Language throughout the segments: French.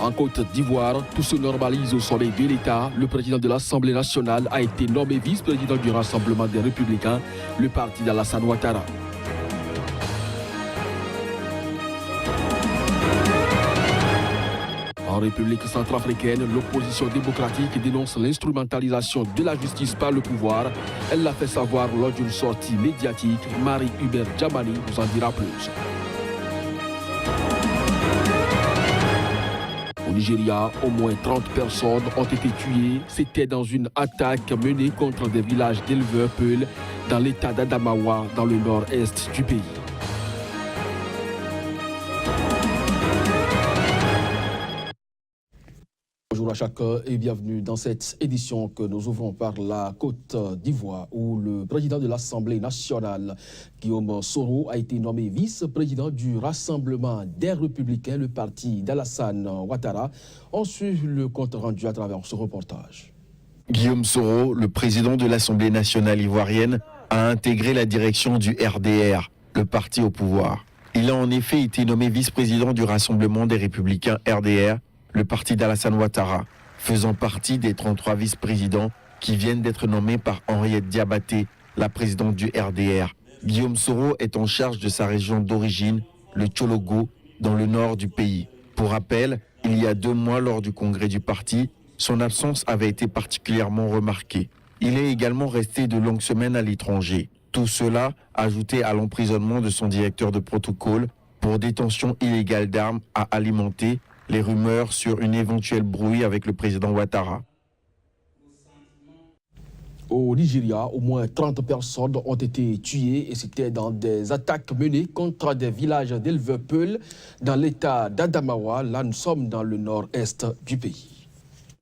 En Côte d'Ivoire, tout se normalise au sommet de l'État. Le président de l'Assemblée nationale a été nommé vice-président du Rassemblement des Républicains, le parti d'Alassane Ouattara. En République centrafricaine, l'opposition démocratique dénonce l'instrumentalisation de la justice par le pouvoir. Elle l'a fait savoir lors d'une sortie médiatique. Marie-Hubert Djamani nous en dira plus. Au Nigeria, au moins 30 personnes ont été tuées. C'était dans une attaque menée contre des villages d'éleveurs Peul dans l'état d'Adamawa, dans le nord-est du pays. Bonjour à chacun et bienvenue dans cette édition que nous ouvrons par la Côte d'Ivoire où le président de l'Assemblée nationale, Guillaume Soro, a été nommé vice-président du Rassemblement des Républicains, le parti d'Alassane Ouattara. On suit le compte rendu à travers ce reportage. Guillaume Soro, le président de l'Assemblée nationale ivoirienne, a intégré la direction du RDR, le parti au pouvoir. Il a en effet été nommé vice-président du Rassemblement des Républicains RDR, le parti d'Alassane Ouattara, faisant partie des 33 vice-présidents qui viennent d'être nommés par Henriette Diabaté, la présidente du RDR. Guillaume Soro est en charge de sa région d'origine, le Tchologo, dans le nord du pays. Pour rappel, il y a 2 mois, lors du congrès du parti, son absence avait été particulièrement remarquée. Il est également resté de longues semaines à l'étranger. Tout cela ajouté à l'emprisonnement de son directeur de protocole pour détention illégale d'armes a alimenté les rumeurs sur une éventuelle brouille avec le président Ouattara. Au Nigeria, au moins 30 personnes ont été tuées et c'était dans des attaques menées contre des villages d'éleveurs Peul dans l'état d'Adamawa. Là, nous sommes dans le nord-est du pays.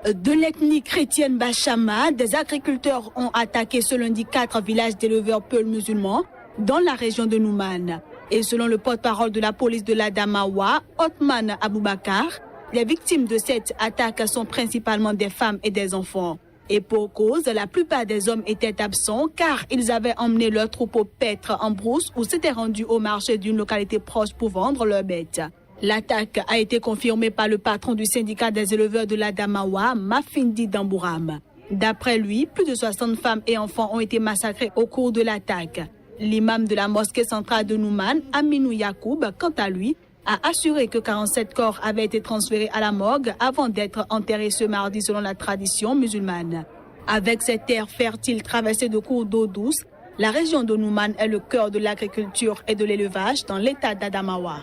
De l'ethnie chrétienne Bachama, des agriculteurs ont attaqué ce lundi 4 villages d'éleveurs Peul musulmans dans la région de Nouman. Et selon le porte-parole de la police de l'Adamawa, Othman Aboubakar, les victimes de cette attaque sont principalement des femmes et des enfants. Et pour cause, la plupart des hommes étaient absents car ils avaient emmené leur troupeau paître en brousse ou s'étaient rendus au marché d'une localité proche pour vendre leurs bêtes. L'attaque a été confirmée par le patron du syndicat des éleveurs de l'Adamawa, Mafindi Dambouram. D'après lui, plus de 60 femmes et enfants ont été massacrés au cours de l'attaque. L'imam de la mosquée centrale de Nouman, Aminou Yacoub, quant à lui, a assuré que 47 corps avaient été transférés à la morgue avant d'être enterrés ce mardi selon la tradition musulmane. Avec cette terre fertile traversée de cours d'eau douce, la région de Nouman est le cœur de l'agriculture et de l'élevage dans l'état d'Adamawa.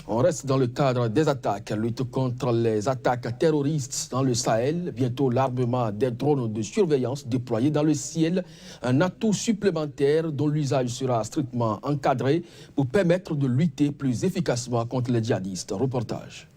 On reste dans le cadre des attaques, lutte contre les attaques terroristes dans le Sahel. Bientôt l'armement des drones de surveillance déployés dans le ciel, un atout supplémentaire dont l'usage sera strictement encadré pour permettre de lutter plus efficacement contre les djihadistes. Reportage.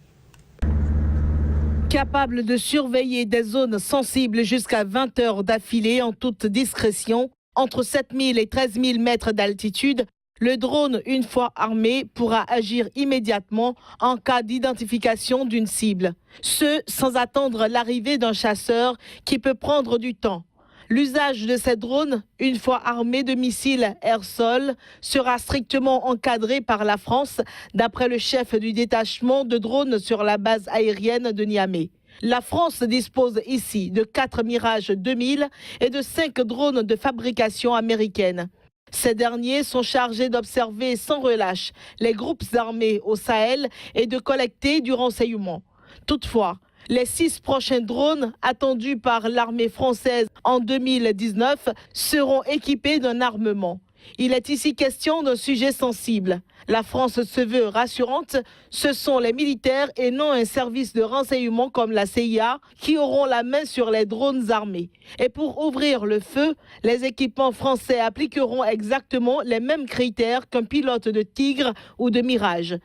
Capable de surveiller des zones sensibles jusqu'à 20 heures d'affilée en toute discrétion, entre 7000 et 13 000 mètres d'altitude, le drone, une fois armé, pourra agir immédiatement en cas d'identification d'une cible. Ce, sans attendre l'arrivée d'un chasseur qui peut prendre du temps. L'usage de ces drones, une fois armés de missiles air-sol, sera strictement encadré par la France, d'après le chef du détachement de drones sur la base aérienne de Niamey. La France dispose ici de 4 Mirage 2000 et de 5 drones de fabrication américaine. Ces derniers sont chargés d'observer sans relâche les groupes armés au Sahel et de collecter du renseignement. Toutefois, les 6 prochains drones attendus par l'armée française en 2019 seront équipés d'un armement. Il est ici question d'un sujet sensible. La France se veut rassurante, ce sont les militaires et non un service de renseignement comme la CIA qui auront la main sur les drones armés. Et pour ouvrir le feu, les équipements français appliqueront exactement les mêmes critères qu'un pilote de Tigre ou de Mirage.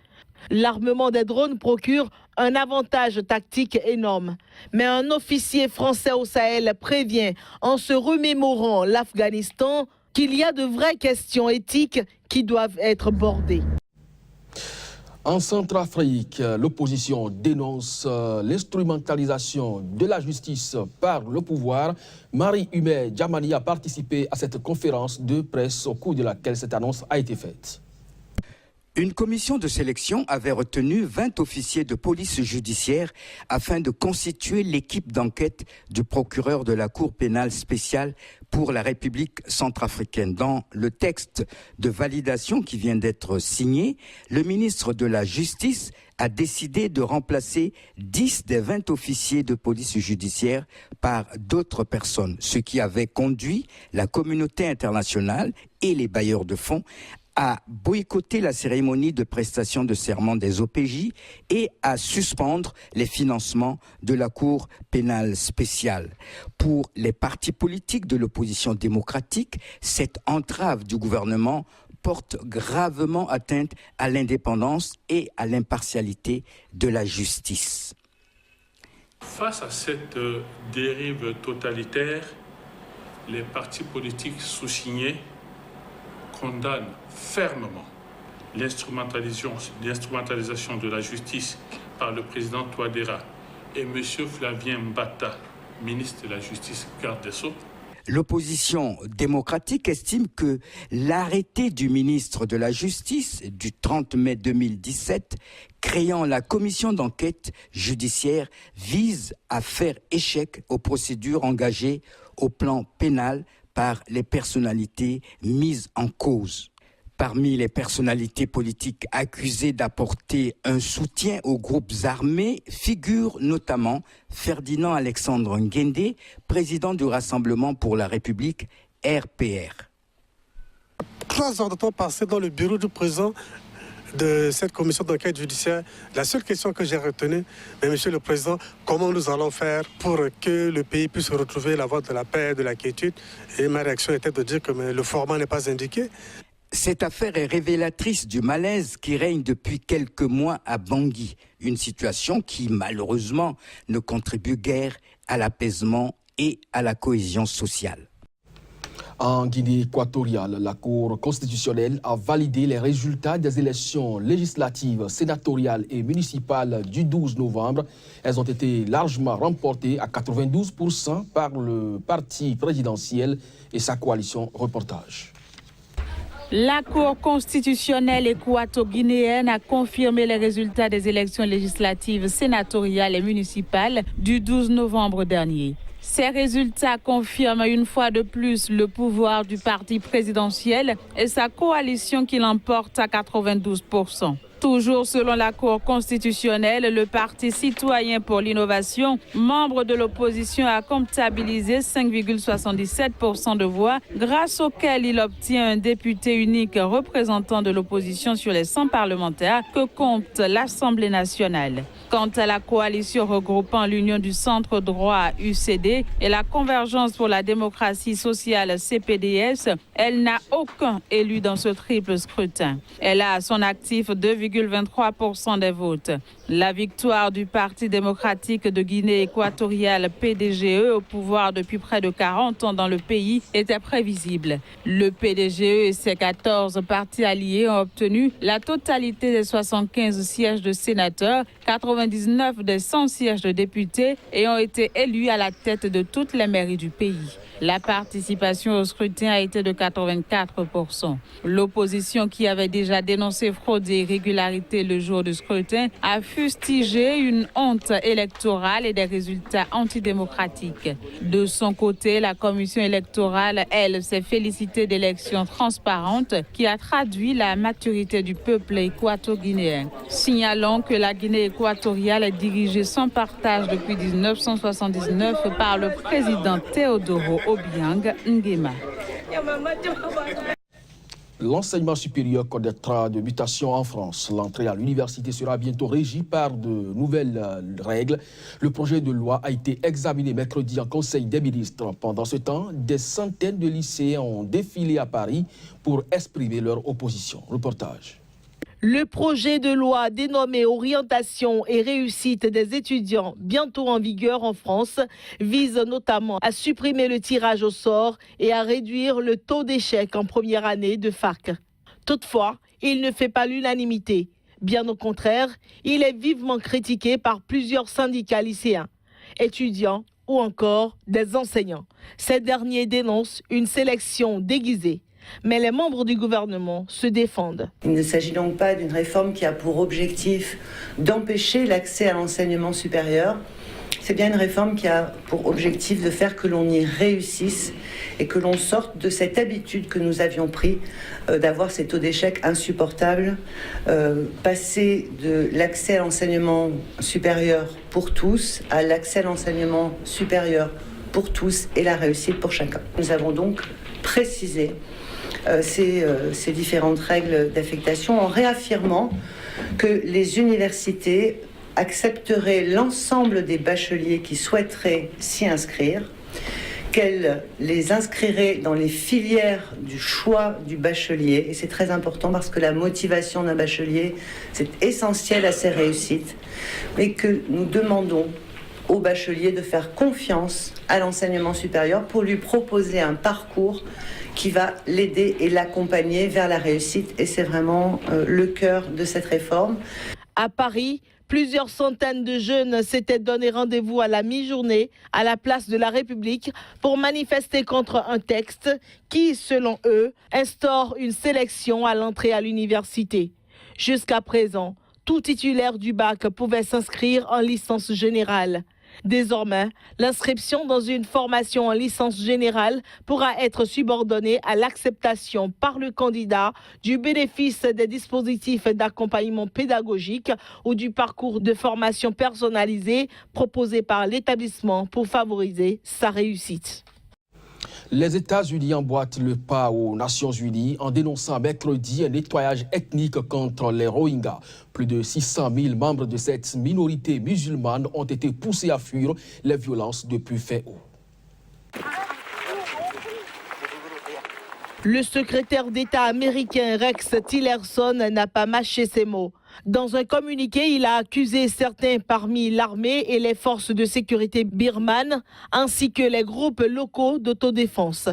L'armement des drones procure un avantage tactique énorme. Mais un officier français au Sahel prévient, en se remémorant l'Afghanistan, qu'il y a de vraies questions éthiques qui doivent être bordées. En Centrafrique, l'opposition dénonce l'instrumentalisation de la justice par le pouvoir. Marie-Hubert Djamani a participé à cette conférence de presse au cours de laquelle cette annonce a été faite. Une commission de sélection avait retenu 20 officiers de police judiciaire afin de constituer l'équipe d'enquête du procureur de la Cour pénale spéciale pour la République centrafricaine. Dans le texte de validation qui vient d'être signé, le ministre de la Justice a décidé de remplacer 10 des 20 officiers de police judiciaire par d'autres personnes, ce qui avait conduit la communauté internationale et les bailleurs de fonds à boycotter la cérémonie de prestation de serment des OPJ et à suspendre les financements de la Cour pénale spéciale. Pour les partis politiques de l'opposition démocratique, cette entrave du gouvernement porte gravement atteinte à l'indépendance et à l'impartialité de la justice. Face à cette dérive totalitaire, les partis politiques sous-signés condamne fermement l'instrumentalisation de la justice par le président Touadéra et M. Flavien Mbata, ministre de la Justice, garde des Sceaux. L'opposition démocratique estime que l'arrêté du ministre de la Justice du 30 mai 2017 créant la commission d'enquête judiciaire vise à faire échec aux procédures engagées au plan pénal par les personnalités mises en cause. Parmi les personnalités politiques accusées d'apporter un soutien aux groupes armés figure notamment Ferdinand Alexandre Nguendé, président du Rassemblement pour la République, RPR. 3 heures de temps passé dans le bureau du président de cette commission d'enquête judiciaire. La seule question que j'ai retenue, mais Monsieur le Président, comment nous allons faire pour que le pays puisse retrouver la voie de la paix et de la quiétude? Et ma réaction était de dire que le format n'est pas indiqué. Cette affaire est révélatrice du malaise qui règne depuis quelques mois à Bangui. Une situation qui, malheureusement, ne contribue guère à l'apaisement et à la cohésion sociale. En Guinée équatoriale, la Cour constitutionnelle a validé les résultats des élections législatives, sénatoriales et municipales du 12 novembre. Elles ont été largement remportées à 92% par le parti présidentiel et sa coalition. Reportage. La Cour constitutionnelle équato-guinéenne a confirmé les résultats des élections législatives, sénatoriales et municipales du 12 novembre dernier. Ces résultats confirment une fois de plus le pouvoir du parti présidentiel et sa coalition qui l'emporte à 92%. Toujours selon la Cour constitutionnelle, le Parti citoyen pour l'innovation, membre de l'opposition, a comptabilisé 5,77% de voix, grâce auxquelles il obtient un député unique représentant de l'opposition sur les 100 parlementaires que compte l'Assemblée nationale. Quant à la coalition regroupant l'Union du Centre Droit UCD et la Convergence pour la démocratie sociale CPDS, elle n'a aucun élu dans ce triple scrutin. Elle a à son actif 2,23% des votes. La victoire du Parti démocratique de Guinée équatoriale PDGE au pouvoir depuis près de 40 ans dans le pays était prévisible. Le PDGE et ses 14 partis alliés ont obtenu la totalité des 75 sièges de sénateurs, 99 des 100 sièges de députés et ont été élus à la tête de toutes les mairies du pays. La participation au scrutin a été de 84%. L'opposition, qui avait déjà dénoncé fraude et irrégularité le jour du scrutin, a fustigé une honte électorale et des résultats antidémocratiques. De son côté, la commission électorale, elle, s'est félicitée d'élections transparentes qui a traduit la maturité du peuple équato-guinéen. Signalons que la Guinée équatoriale est dirigée sans partage depuis 1979 par le président Théodoro Obiang Nguema. L'enseignement supérieur connaîtra de mutations en France. L'entrée à l'université sera bientôt régie par de nouvelles règles. Le projet de loi a été examiné mercredi en Conseil des ministres. Pendant ce temps, des centaines de lycéens ont défilé à Paris pour exprimer leur opposition. Reportage. Le projet de loi dénommé Orientation et réussite des étudiants, bientôt en vigueur en France, vise notamment à supprimer le tirage au sort et à réduire le taux d'échec en première année de fac. Toutefois, il ne fait pas l'unanimité. Bien au contraire, il est vivement critiqué par plusieurs syndicats lycéens, étudiants ou encore des enseignants. Ces derniers dénoncent une sélection déguisée. Mais les membres du gouvernement se défendent. Il ne s'agit donc pas d'une réforme qui a pour objectif d'empêcher l'accès à l'enseignement supérieur. C'est bien une réforme qui a pour objectif de faire que l'on y réussisse et que l'on sorte de cette habitude que nous avions pris d'avoir ces taux d'échec insupportables, passer de l'accès à l'enseignement supérieur pour tous à l'accès à l'enseignement supérieur pour tous et la réussite pour chacun. Nous avons donc précisé ces différentes règles d'affectation en réaffirmant que les universités accepteraient l'ensemble des bacheliers qui souhaiteraient s'y inscrire, qu'elles les inscriraient dans les filières du choix du bachelier. Et c'est très important parce que la motivation d'un bachelier, c'est essentiel à ses réussites. Mais que nous demandons aux bacheliers de faire confiance à l'enseignement supérieur pour lui proposer un parcours qui va l'aider et l'accompagner vers la réussite. Et c'est vraiment le cœur de cette réforme. À Paris, plusieurs centaines de jeunes s'étaient donné rendez-vous à la mi-journée à la place de la République pour manifester contre un texte qui, selon eux, instaure une sélection à l'entrée à l'université. Jusqu'à présent, tout titulaire du bac pouvait s'inscrire en licence générale. Désormais, l'inscription dans une formation en licence générale pourra être subordonnée à l'acceptation par le candidat du bénéfice des dispositifs d'accompagnement pédagogique ou du parcours de formation personnalisé proposé par l'établissement pour favoriser sa réussite. Les États-Unis emboîtent le pas aux Nations Unies en dénonçant mercredi un nettoyage ethnique contre les Rohingyas. Plus de 600 000 membres de cette minorité musulmane ont été poussés à fuir les violences depuis fin août. Le secrétaire d'État américain Rex Tillerson n'a pas mâché ses mots. Dans un communiqué, il a accusé certains parmi l'armée et les forces de sécurité birmanes, ainsi que les groupes locaux d'autodéfense.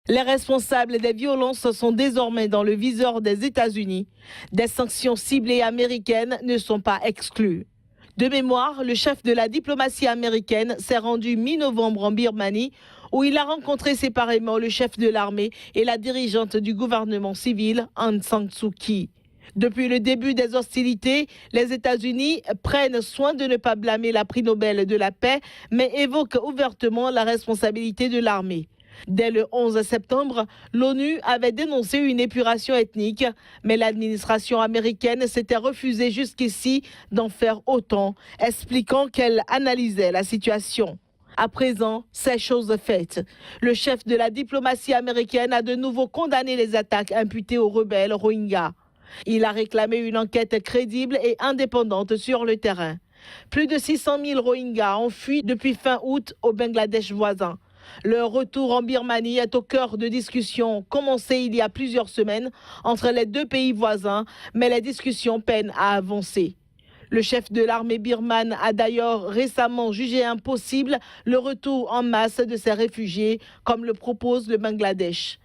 Les responsables des violences sont désormais dans le viseur des États-Unis. Des sanctions ciblées américaines ne sont pas exclues. De mémoire, le chef de la diplomatie américaine s'est rendu mi-novembre en Birmanie, où il a rencontré séparément le chef de l'armée et la dirigeante du gouvernement civil, Aung San Suu Kyi. Depuis le début des hostilités, les États-Unis prennent soin de ne pas blâmer la prix Nobel de la paix, mais évoquent ouvertement la responsabilité de l'armée. Dès le 11 septembre, l'ONU avait dénoncé une épuration ethnique, mais l'administration américaine s'était refusée jusqu'ici d'en faire autant, expliquant qu'elle analysait la situation. À présent, c'est chose faite. Le chef de la diplomatie américaine a de nouveau condamné les attaques imputées aux rebelles Rohingyas. Il a réclamé une enquête crédible et indépendante sur le terrain. Plus de 600 000 Rohingyas ont fui depuis fin août au Bangladesh voisin. Leur retour en Birmanie est au cœur de discussions commencées il y a plusieurs semaines entre les deux pays voisins, mais les discussions peinent à avancer. Le chef de l'armée birmane a d'ailleurs récemment jugé impossible le retour en masse de ces réfugiés, comme le propose le Bangladesh.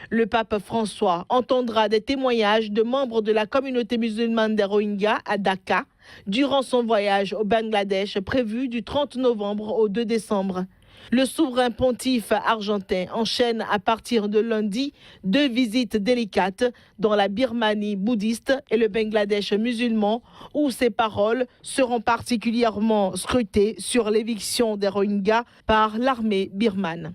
Le pape François entendra des témoignages de membres de la communauté musulmane des Rohingyas à Dhaka durant son voyage au Bangladesh prévu du 30 novembre au 2 décembre. Le souverain pontife argentin enchaîne à partir de lundi 2 visites délicates dans la Birmanie bouddhiste et le Bangladesh musulman, où ses paroles seront particulièrement scrutées sur l'éviction des Rohingyas par l'armée birmane.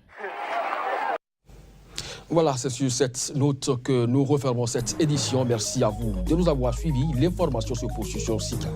Voilà, c'est sur cette note que nous refermons cette édition. Merci à vous de nous avoir suivis. L'information se poursuit sur SICA.